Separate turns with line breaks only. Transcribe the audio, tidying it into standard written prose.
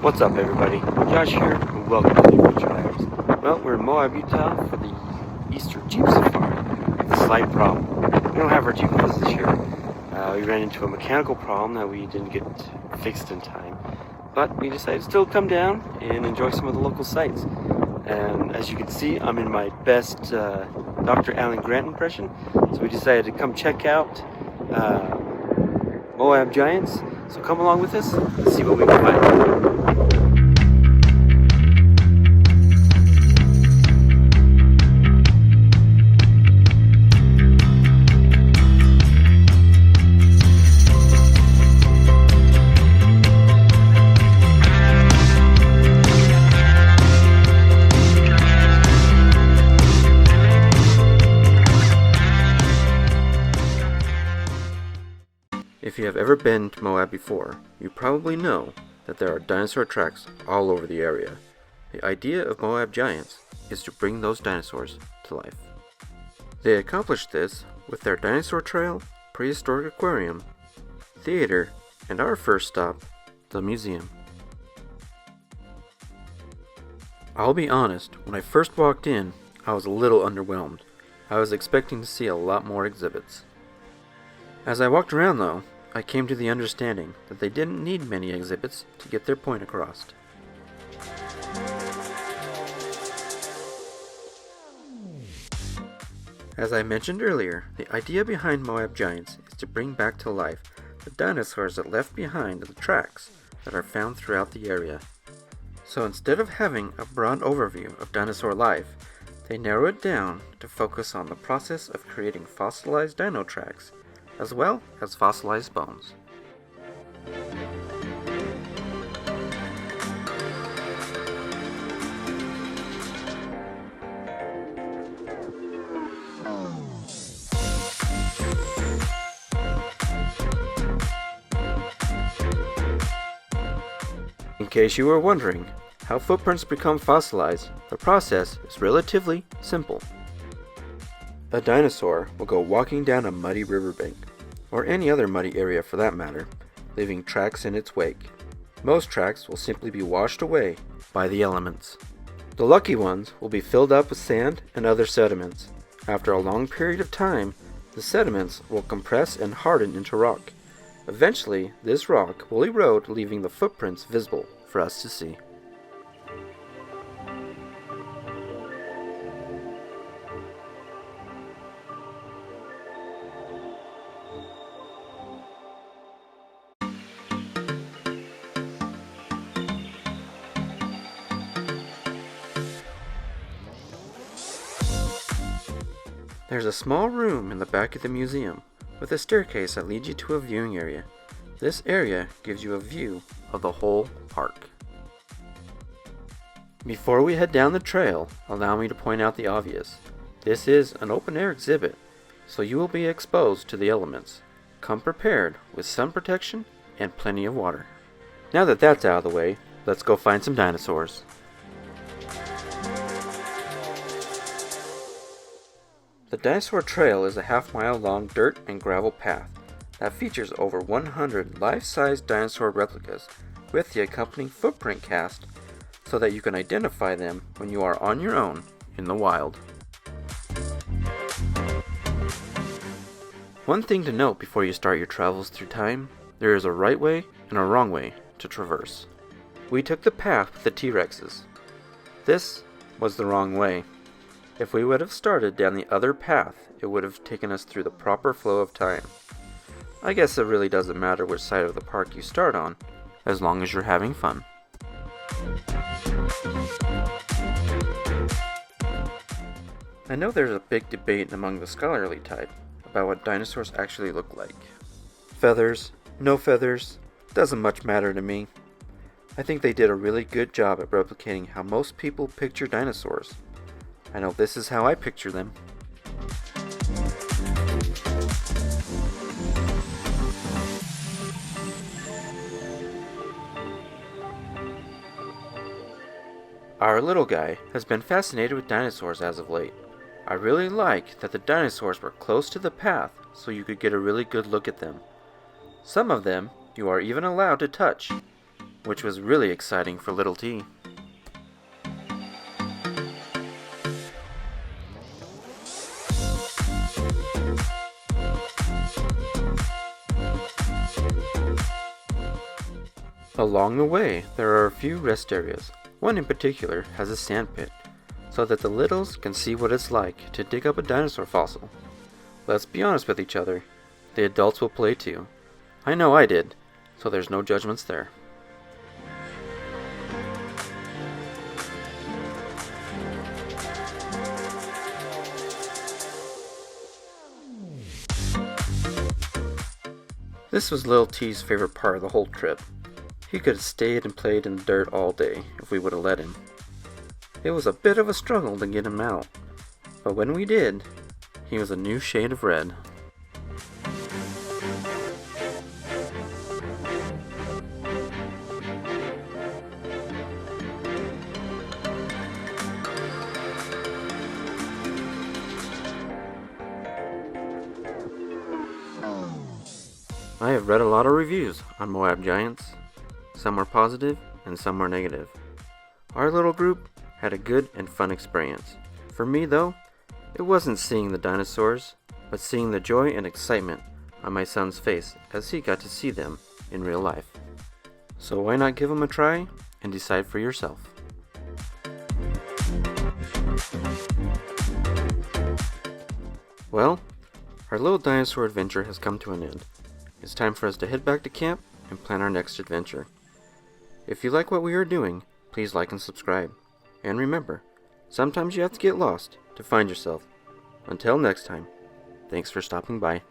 What's up, everybody? Josh here, and welcome to the Adventure Diaries. Well, we're in Moab, Utah for the Easter Jeep Safari. With a slight problem. We don't have our Jeep with us this year. We ran into a mechanical problem that we didn't get fixed in time. But we decided to still come down and enjoy some of the local sights. And as you can see, I'm in my best Dr. Alan Grant impression. So we decided to come check out Moab Giants. So come along with us and see what we can find. If you have ever been to Moab before, you probably know that there are dinosaur tracks all over the area. The idea of Moab Giants is to bring those dinosaurs to life. They accomplished this with their Dinosaur Trail, prehistoric aquarium, theater, and our first stop, the museum. I'll be honest, when I first walked in, I was a little underwhelmed. I was expecting to see a lot more exhibits. As I walked around though, I came to the understanding that they didn't need many exhibits to get their point across. As I mentioned earlier, the idea behind Moab Giants is to bring back to life the dinosaurs that left behind the tracks that are found throughout the area. So instead of having a broad overview of dinosaur life, they narrow it down to focus on the process of creating fossilized dino tracks, as well as fossilized bones. In case you were wondering how footprints become fossilized, the process is relatively simple. A dinosaur will go walking down a muddy riverbank, or any other muddy area for that matter, leaving tracks in its wake. Most tracks will simply be washed away by the elements. The lucky ones will be filled up with sand and other sediments. After a long period of time, the sediments will compress and harden into rock. Eventually, this rock will erode, leaving the footprints visible for us to see. There's a small room in the back of the museum with a staircase that leads you to a viewing area. This area gives you a view of the whole park. Before we head down the trail, allow me to point out the obvious. This is an open-air exhibit, so you will be exposed to the elements. Come prepared with sun protection and plenty of water. Now that that's out of the way, let's go find some dinosaurs. The Dinosaur Trail is a half-mile long dirt and gravel path that features over 100 life-size dinosaur replicas with the accompanying footprint cast so that you can identify them when you are on your own in the wild. One thing to note before you start your travels through time, there is a right way and a wrong way to traverse. We took the path with the T-Rexes. This was the wrong way. If we would have started down the other path, it would have taken us through the proper flow of time. I guess it really doesn't matter which side of the park you start on, as long as you're having fun. I know there's a big debate among the scholarly type about what dinosaurs actually look like. Feathers, no feathers, doesn't much matter to me. I think they did a really good job at replicating how most people picture dinosaurs. I know this is how I picture them. Our little guy has been fascinated with dinosaurs as of late. I really like that the dinosaurs were close to the path so you could get a really good look at them. Some of them you are even allowed to touch. which was really exciting for little T. Along the way, there are a few rest areas. One in particular has a sand pit, so that the littles can see what it's like to dig up a dinosaur fossil. Let's be honest with each other, the adults will play too. I know I did, so there's no judgments there. This was Lil T's favorite part of the whole trip. He could have stayed and played in the dirt all day if we would have let him. It was a bit of a struggle to get him out, but when we did, he was a new shade of red. I have read a lot of reviews on Moab Giants. Some were positive and some were negative. Our little group had a good and fun experience. For me though, it wasn't seeing the dinosaurs, but seeing the joy and excitement on my son's face as he got to see them in real life. So why not give them a try and decide for yourself? Well, our little dinosaur adventure has come to an end. It's time for us to head back to camp and plan our next adventure. If you like what we are doing, please like and subscribe. And remember, sometimes you have to get lost to find yourself. Until next time, thanks for stopping by.